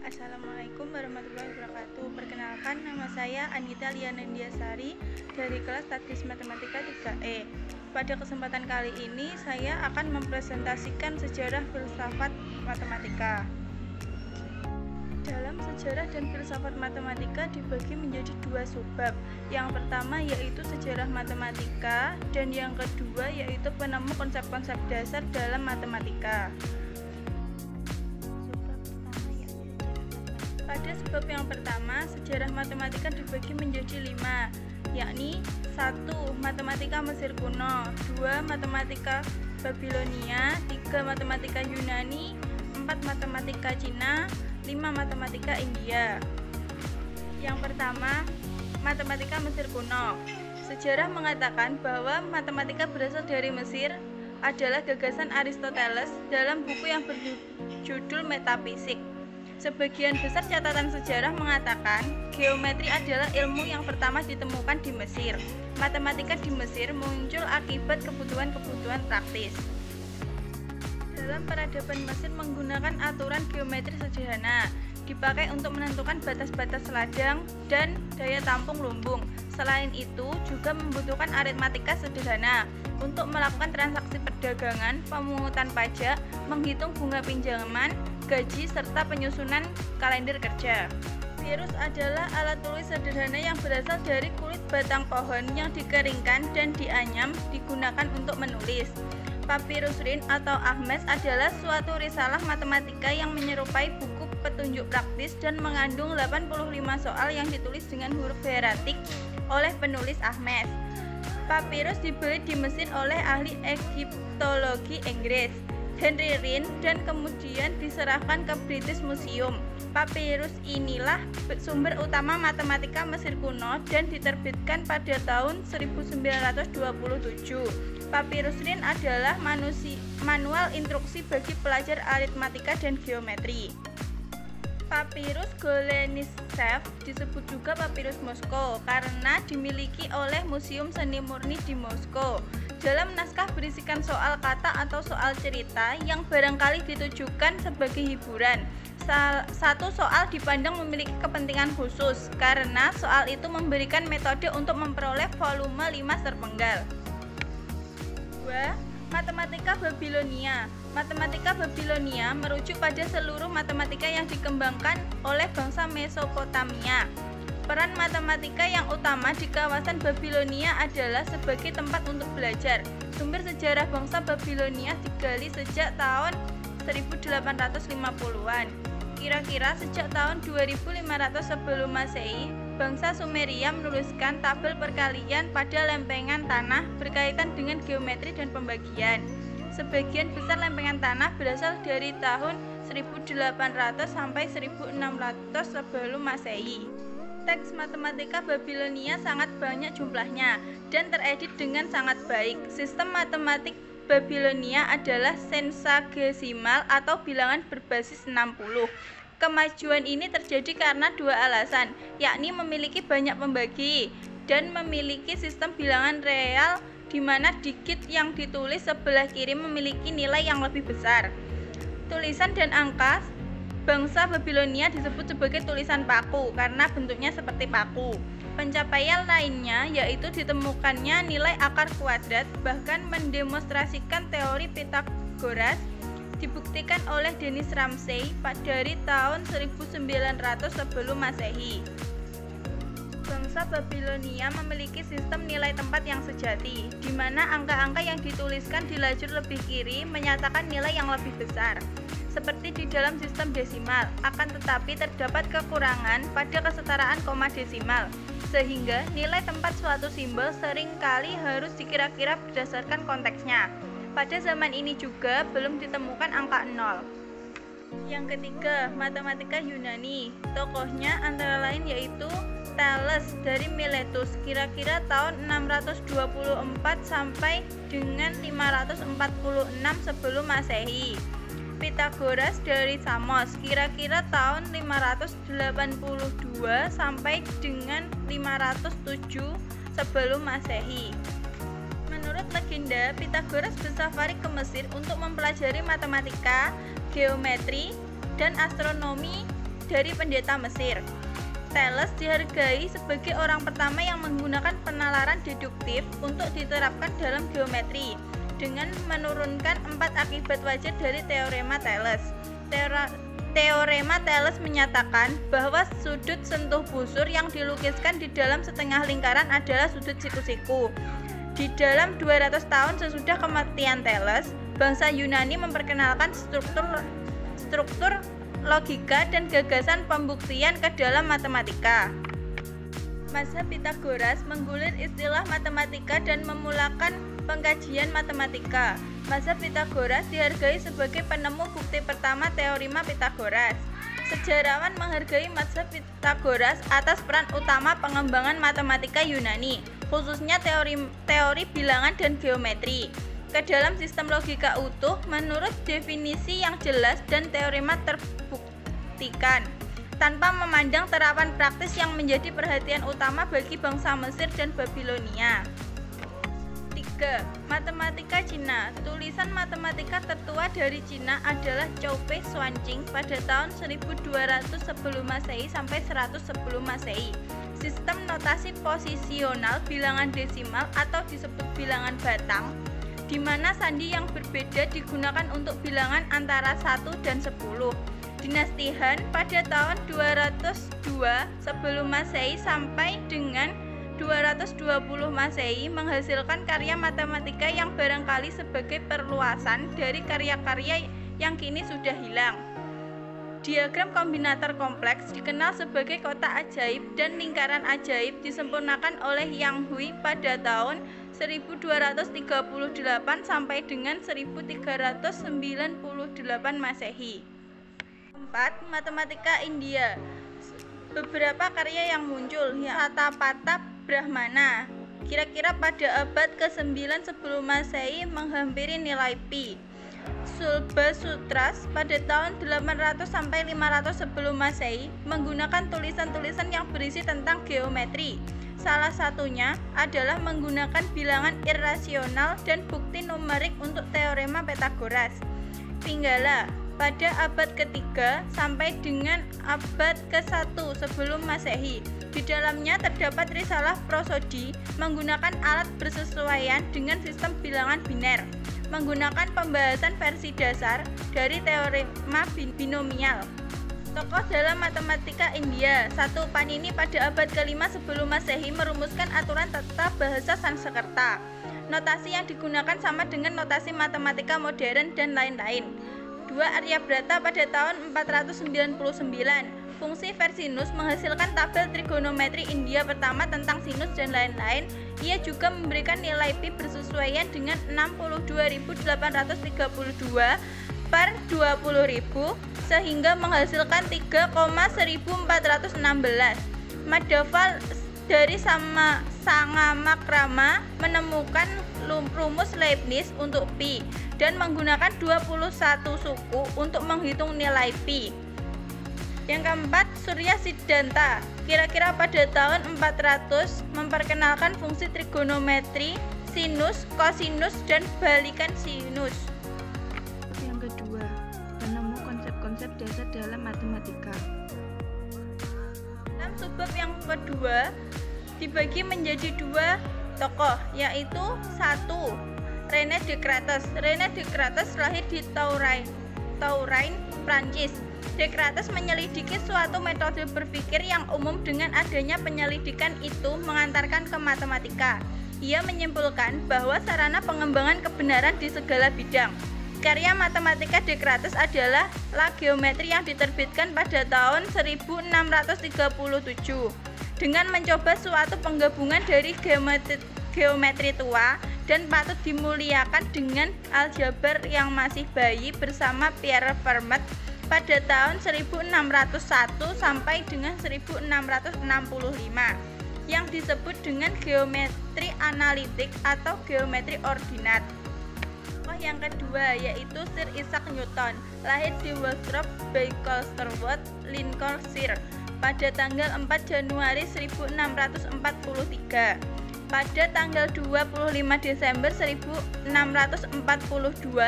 Assalamualaikum warahmatullahi wabarakatuh. Perkenalkan, nama saya Anita Lianandiasari dari kelas Statis Matematika 3E. Pada kesempatan kali ini saya akan mempresentasikan sejarah filsafat matematika. Dalam sejarah dan filsafat matematika dibagi menjadi dua subbab. Yang pertama yaitu sejarah matematika dan yang kedua yaitu penemu konsep-konsep dasar dalam matematika. Pada sebab yang pertama, sejarah matematika dibagi menjadi 5, yakni 1. Matematika Mesir kuno, 2. Matematika Babilonia, 3. Matematika Yunani, 4. Matematika Cina, 5. Matematika India. Yang pertama, matematika Mesir kuno. Sejarah mengatakan bahwa matematika berasal dari Mesir adalah gagasan Aristoteles dalam buku yang berjudul Metafisik. Sebagian besar catatan sejarah mengatakan geometri adalah ilmu yang pertama ditemukan di Mesir. Matematika di Mesir muncul akibat kebutuhan-kebutuhan praktis. Dalam peradaban Mesir menggunakan aturan geometri sederhana, dipakai untuk menentukan batas-batas ladang dan daya tampung lumbung. Selain itu, juga membutuhkan aritmatika sederhana untuk melakukan transaksi perdagangan, pemungutan pajak, menghitung bunga pinjaman, gaji, serta penyusunan kalender kerja. Virus adalah alat tulis sederhana yang berasal dari kulit batang pohon yang dikeringkan dan dianyam digunakan untuk menulis. Papirus Rin atau Ahmes adalah suatu risalah matematika yang menyerupai buku petunjuk praktis dan mengandung 85 soal yang ditulis dengan huruf hieratik oleh penulis Ahmes. Papirus dibeli di Mesir oleh ahli Egiptologi Inggris, Henry Rin, dan kemudian diserahkan ke British Museum. Papirus inilah sumber utama matematika Mesir kuno dan diterbitkan pada tahun 1927. Papirus Rin adalah manual instruksi bagi pelajar aritmatika dan geometri. Papirus Golenishtsev disebut juga Papirus Moskow karena dimiliki oleh Museum Seni Murni di Moskow. Dalam naskah berisikan soal kata atau soal cerita yang barangkali ditujukan sebagai hiburan. Satu soal dipandang memiliki kepentingan khusus karena soal itu memberikan metode untuk memperoleh volume 5 terpenggal. 2. Matematika Babilonia. Matematika Babilonia merujuk pada seluruh matematika yang dikembangkan oleh bangsa Mesopotamia. Peran matematika yang utama di kawasan Babilonia adalah sebagai tempat untuk belajar. Sumber sejarah bangsa Babilonia digali sejak tahun 1850-an. Kira-kira sejak tahun 2500 sebelum Masehi, bangsa Sumeria menuliskan tabel perkalian pada lempengan tanah berkaitan dengan geometri dan pembagian. Sebagian besar lempengan tanah berasal dari tahun 1800 sampai 1600 sebelum Masehi. Teks matematika Babilonia sangat banyak jumlahnya dan teredit dengan sangat baik. Sistem matematik Babilonia adalah sensagesimal atau bilangan berbasis 60. Kemajuan ini terjadi karena dua alasan, yakni memiliki banyak pembagi dan memiliki sistem bilangan real di mana digit yang ditulis sebelah kiri memiliki nilai yang lebih besar. Tulisan dan angka bangsa Babilonia disebut sebagai tulisan paku karena bentuknya seperti paku. Pencapaian lainnya yaitu ditemukannya nilai akar kuadrat, bahkan mendemonstrasikan teori Pythagoras dibuktikan oleh Denis Ramsay dari tahun 1900 sebelum Masehi. Bangsa Babilonia memiliki sistem nilai tempat yang sejati, di mana angka-angka yang dituliskan di lajur lebih kiri menyatakan nilai yang lebih besar. Seperti di dalam sistem desimal, akan tetapi terdapat kekurangan pada kesetaraan koma desimal, sehingga nilai tempat suatu simbol seringkali harus dikira-kira berdasarkan konteksnya. Pada zaman ini juga belum ditemukan angka 0. Yang ketiga, matematika Yunani. Tokohnya antara lain yaitu Thales dari Miletus, kira-kira tahun 624 sampai dengan 546 sebelum Masehi. Pythagoras dari Samos, kira-kira tahun 582 sampai dengan 507 sebelum Masehi. Menurut legenda, Pythagoras bersafari ke Mesir untuk mempelajari matematika, geometri, dan astronomi dari pendeta Mesir. Thales dihargai sebagai orang pertama yang menggunakan penalaran deduktif untuk diterapkan dalam geometri dengan menurunkan 4 akibat wajar dari teorema Thales. Teorema Thales menyatakan bahwa sudut sentuh busur yang dilukiskan di dalam setengah lingkaran adalah sudut siku-siku. Di dalam 200 tahun sesudah kematian Thales, bangsa Yunani memperkenalkan struktur logika dan gagasan pembuktian ke dalam matematika. Mazhab Pitagoras menggulir istilah matematika dan memulakan pengkajian matematika. Mazhab Pitagoras dihargai sebagai penemu bukti pertama teorema Pitagoras. Sejarawan menghargai mazhab Pitagoras atas peran utama pengembangan matematika Yunani, khususnya teori bilangan dan geometri, ke dalam sistem logika utuh menurut definisi yang jelas dan teorema terbuktikan, tanpa memandang terapan praktis yang menjadi perhatian utama bagi bangsa Mesir dan Babilonia. 3. Matematika Cina. Tulisan matematika tertua dari Cina adalah Choupei Xuanqing pada tahun 1200 sebelum Masehi sampai 100 sebelum Masehi. Sistem notasi posisional bilangan desimal atau disebut bilangan batang, di mana sandi yang berbeda digunakan untuk bilangan antara 1 dan 10. Dinasti Han pada tahun 202 sebelum Masehi sampai dengan 220 Masehi menghasilkan karya matematika yang barangkali sebagai perluasan dari karya-karya yang kini sudah hilang. Diagram kombinator kompleks dikenal sebagai kotak ajaib dan lingkaran ajaib disempurnakan oleh Yang Hui pada tahun 1238 sampai dengan 1398 Masehi. 4. Matematika India. Beberapa karya yang muncul, Satapatha Brahmana, kira-kira pada abad ke-9 sebelum Masehi menghampiri nilai pi. Sulba Sutras pada tahun 800 sampai 500 sebelum Masehi menggunakan tulisan-tulisan yang berisi tentang geometri. Salah satunya adalah menggunakan bilangan irasional dan bukti numerik untuk teorema Pitagoras. Pinggala pada abad ke-3 sampai dengan abad ke-1 sebelum Masehi. Di dalamnya terdapat risalah prosodi menggunakan alat bersesuaian dengan sistem bilangan biner, menggunakan pembahasan versi dasar dari teorema binomial. Tokoh dalam matematika India. 1. Panini pada abad ke-5 sebelum Masehi merumuskan aturan tata bahasa Sanskerta. Notasi yang digunakan sama dengan notasi matematika modern dan lain-lain. 2. Aryabhata pada tahun 499. Fungsi Versinus menghasilkan tabel trigonometri India pertama tentang sinus dan lain-lain. Ia juga memberikan nilai pi bersesuaian dengan 62.832 per 20.000 sehingga menghasilkan 3,1416. Madhaval dari Sangamakrama menemukan rumus Leibniz untuk pi dan menggunakan 21 suku untuk menghitung nilai pi. Yang keempat, Surya Siddhanta, kira-kira pada tahun 400 memperkenalkan fungsi trigonometri, sinus, kosinus, dan balikan sinus. Yang kedua, penemu konsep-konsep dasar dalam matematika. Dalam subbab yang kedua dibagi menjadi 2 tokoh, yaitu 1. René Descartes. René Descartes lahir di Touraine, Prancis. Descartes menyelidiki suatu metode berpikir yang umum dengan adanya penyelidikan itu mengantarkan ke matematika. Ia menyimpulkan bahwa sarana pengembangan kebenaran di segala bidang. Karya matematika Descartes adalah La Geometrie yang diterbitkan pada tahun 1637. Dengan mencoba suatu penggabungan dari geometri tua dan patut dimuliakan dengan aljabar yang masih bayi bersama Pierre Fermat pada tahun 1601 sampai dengan 1665 yang disebut dengan geometri analitik atau geometri ordinat. Yang kedua yaitu Sir Isaac Newton, lahir di Winthrop by Colsterworth, Lincolnshire pada tanggal 4 Januari 1643. Pada tanggal 25 Desember 1642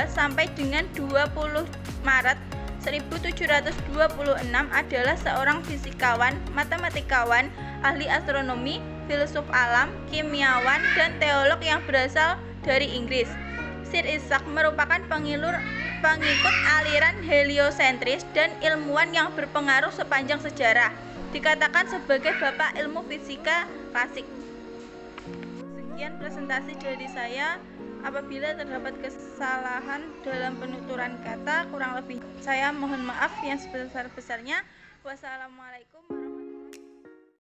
sampai dengan 20 Maret 1726 adalah seorang fisikawan, matematikawan, ahli astronomi, filsuf alam, kimiawan, dan teolog yang berasal dari Inggris. Sir Isaac merupakan pengikut aliran heliosentris dan ilmuwan yang berpengaruh sepanjang sejarah. Dikatakan sebagai bapak ilmu fisika klasik. Sekian presentasi dari saya. Apabila terdapat kesalahan dalam penuturan kata, kurang lebih saya mohon maaf yang sebesar-besarnya. Wassalamualaikum warahmatullahi wabarakatuh.